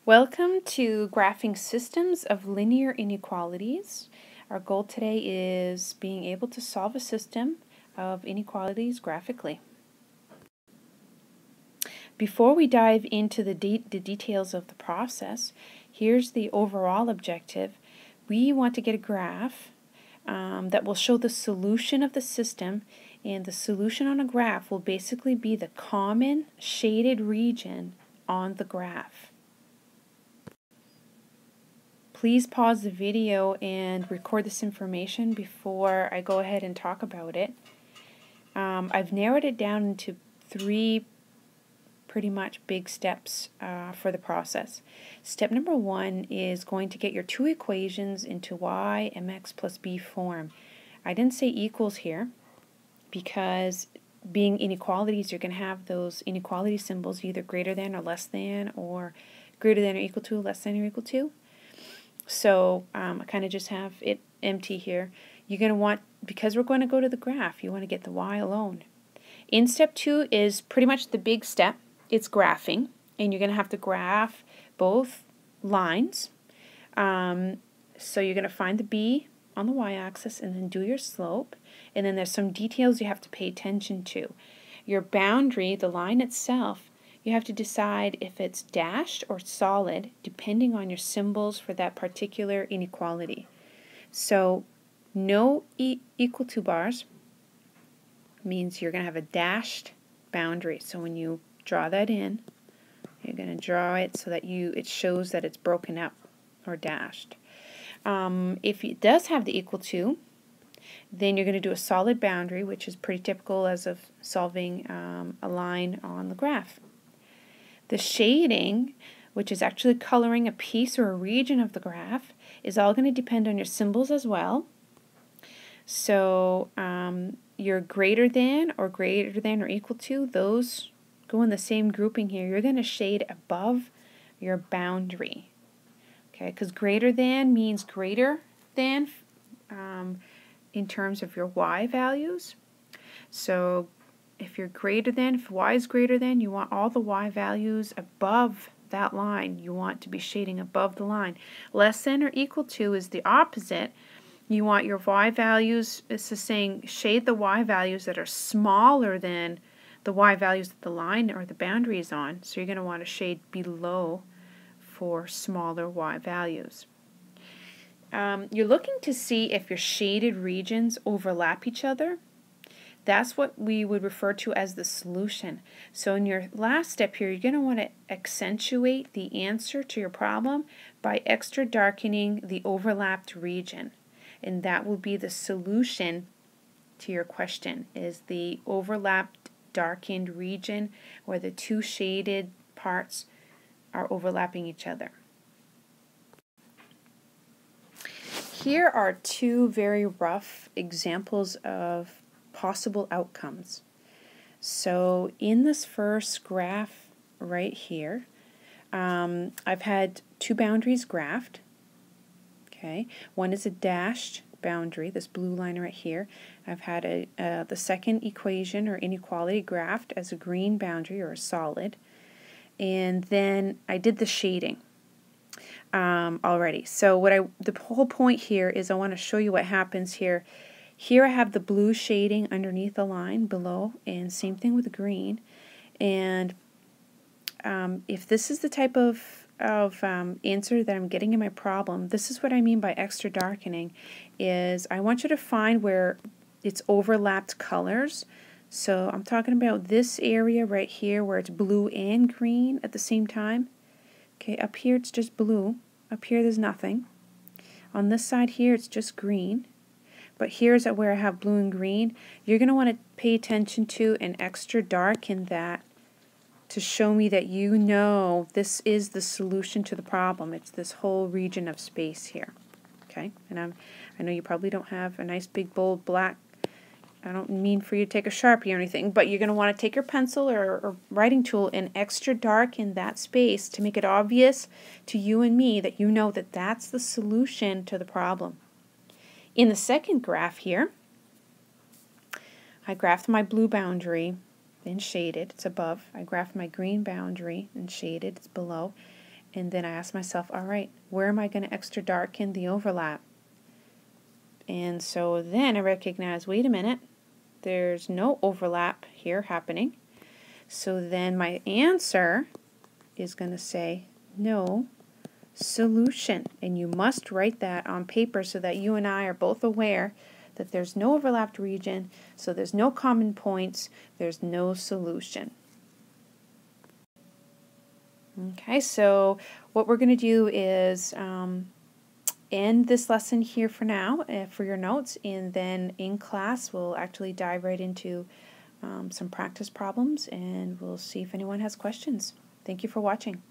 Welcome to Graphing Systems of Linear Inequalities. Our goal today is being able to solve a system of inequalities graphically. Before we dive into the details of the process, here's the overall objective. We want to get a graph that will show the solution of the system, and the solution on a graph will basically be the common shaded region on the graph. Please pause the video and record this information before I go ahead and talk about it. I've narrowed it down into three pretty much big steps for the process. Step number one is going to get your two equations into y mx plus b form. I didn't say equals here because being inequalities, you're going to have those inequality symbols either greater than or less than, or greater than or equal to, less than or equal to. So I kind of just have it empty here. You're going to want, because we're going to go to the graph, you want to get the y alone. In step two is pretty much the big step. It's graphing, and you're going to have to graph both lines. So you're going to find the b on the y-axis and then do your slope. And then there's some details you have to pay attention to. Your boundary, the line itself, you have to decide if it's dashed or solid depending on your symbols for that particular inequality. So no equal to bars means you're going to have a dashed boundary. So when you draw that in, you're going to draw it so that it shows that it's broken up or dashed. If it does have the equal to, then you're going to do a solid boundary, which is pretty typical as of solving a line on the graph. The shading, which is actually coloring a piece or a region of the graph, is all going to depend on your symbols as well. So your greater than or equal to, those go in the same grouping here. You're going to shade above your boundary. Okay, because greater than means greater than in terms of your y values. So if y is greater than, you want all the y values above that line. You want to be shading above the line. Less than or equal to is the opposite. You want your y values, this is saying shade the y values that are smaller than the y values that the line or the boundary is on. So you're going to want to shade below for smaller y values. You're looking to see if your shaded regions overlap each other. That's what we would refer to as the solution. So in your last step here, you're going to want to accentuate the answer to your problem by extra darkening the overlapped region. And that will be the solution to your question, is the overlapped darkened region where the two shaded parts are overlapping each other. Here are two very rough examples of possible outcomes. So in this first graph right here, I've had two boundaries graphed. Okay, one is a dashed boundary, this blue line right here. I've had the second equation or inequality graphed as a green boundary or a solid, and then I did the shading already. So the whole point here is I want to show you what happens here. Here I have the blue shading underneath the line below, and same thing with the green. And if this is the type of answer that I'm getting in my problem, this is what I mean by extra darkening, is I want you to find where it's overlapped colors. So I'm talking about this area right here where it's blue and green at the same time. Okay, up here it's just blue. Up here there's nothing. On this side here it's just green. But here's where I have blue and green. You're going to want to pay attention to and extra darken that to show me that you know this is the solution to the problem. It's this whole region of space here. Okay, and I know you probably don't have a nice big bold black. I don't mean for you to take a Sharpie or anything, but you're going to want to take your pencil or writing tool and extra darken that space to make it obvious to you and me that you know that that's the solution to the problem. In the second graph here, I graphed my blue boundary, then shaded, it's above. I graphed my green boundary and shaded, it's below. And then I ask myself, all right, where am I going to extra darken the overlap? And so then I recognize, wait a minute, there's no overlap here happening. So then my answer is going to say no solution. And you must write that on paper so that you and I are both aware that there's no overlapped region, so there's no common points, there's no solution. Okay, so what we're going to do is end this lesson here for now for your notes, and then in class we'll actually dive right into some practice problems, and we'll see if anyone has questions. Thank you for watching.